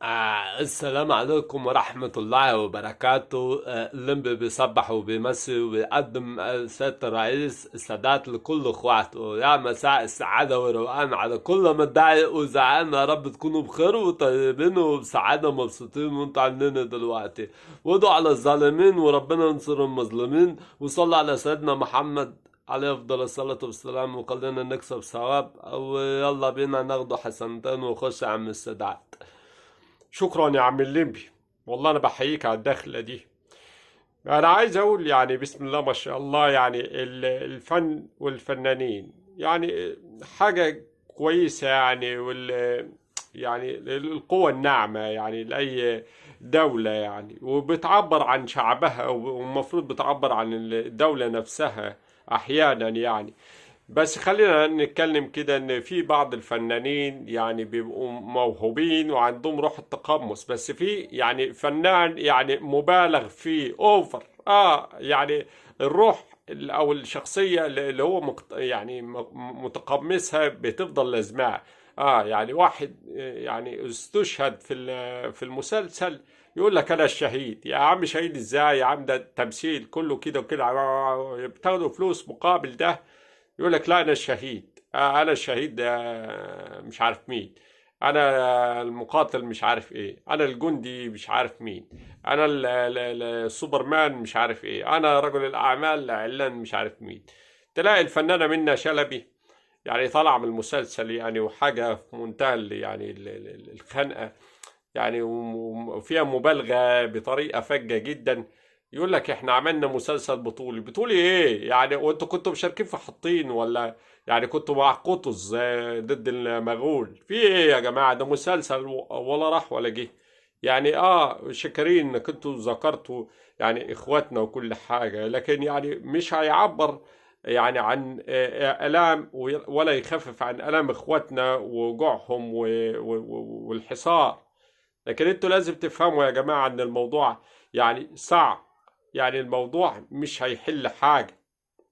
السلام عليكم ورحمة الله وبركاته. اللمبي بيصبح وبيمسي وبيقدم سيادة الرئيس السادات لكل اخواته. يا مساء السعادة والروقان على كل متضايق وزعلان، يا رب تكونوا بخير وطيبين وبسعادة ومبسوطين وانتوا عندنا دلوقتي. وادعوا على الظالمين وربنا ينصر المظلومين، وصلى على سيدنا محمد عليه افضل الصلاة والسلام، وخلينا نكسب ثواب. ويلا بينا ناخده حسنتين ونخش على عم السادات. شكرا يا عم الليمبي. والله انا بحييك على الدخلة دي. انا عايز اقول يعني بسم الله ما شاء الله، يعني الفن والفنانين يعني حاجة كويسة يعني، يعني القوة الناعمة يعني لأي دولة يعني، وبتعبر عن شعبها والمفروض بتعبر عن الدولة نفسها أحيانا يعني. بس خلينا نتكلم كده ان في بعض الفنانين يعني بيبقوا موهوبين وعندهم روح التقمص، بس في يعني فنان يعني مبالغ فيه اوفر يعني الروح او الشخصية اللي هو يعني متقمصها بتفضل لازماه. يعني واحد يعني استشهد في المسلسل، يقول لك انا الشهيد. يا عم شهيد ازاي يا عم؟ ده التمثيل كله كده وكده، بتاخدوا فلوس مقابل ده. يقول لك لا انا الشهيد. انا الشهيد ده مش عارف مين. انا المقاتل مش عارف ايه. انا الجندي مش عارف مين. انا السوبرمان مش عارف ايه. انا رجل الاعمال علان مش عارف مين. تلاقي الفنانة منة شلبي يعني طالعة من المسلسل يعني، وحاجة في منتهى يعني الخنقة يعني، وفيها مبالغة بطريقة فجة جدا. يقول لك احنا عملنا مسلسل بطولي. بطولي ايه يعني؟ وانتوا كنتوا مشاركين في حطين ولا يعني كنتوا مع قطز ضد المغول؟ في ايه يا جماعة؟ ده مسلسل ولا راح ولا جه. يعني شاكرين انك انتوا ذكرتوا يعني اخواتنا وكل حاجة، لكن يعني مش هيعبر يعني عن آلام ولا يخفف عن آلام اخواتنا وجوعهم والحصار. لكن انتوا لازم تفهموا يا جماعة ان الموضوع يعني صعب. يعني الموضوع مش هيحل حاجة.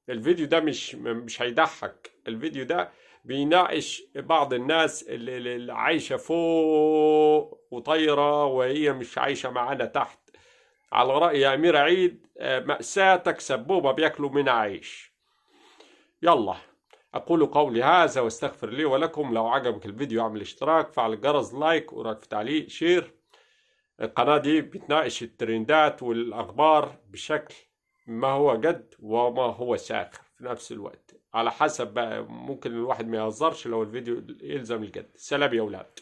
الفيديو ده مش هيضحك. الفيديو ده بيناقش بعض الناس اللي عايشة فوق وطايرة، وهي مش عايشة معانا تحت. على رأي أمير عيد، مأساتك سبوبة بياكلوا منها عيش. يلا، أقول قولي هذا واستغفر لي ولكم. لو عجبك الفيديو اعمل اشتراك، فعل الجرس، لايك، ورد في تعليق، شير. القناة دي بتناقش الترندات والأخبار بشكل ما هو جد وما هو ساخر في نفس الوقت، على حسب بقى. ممكن الواحد ما يهزرش لو الفيديو يلزم الجد. سلام يا أولاد.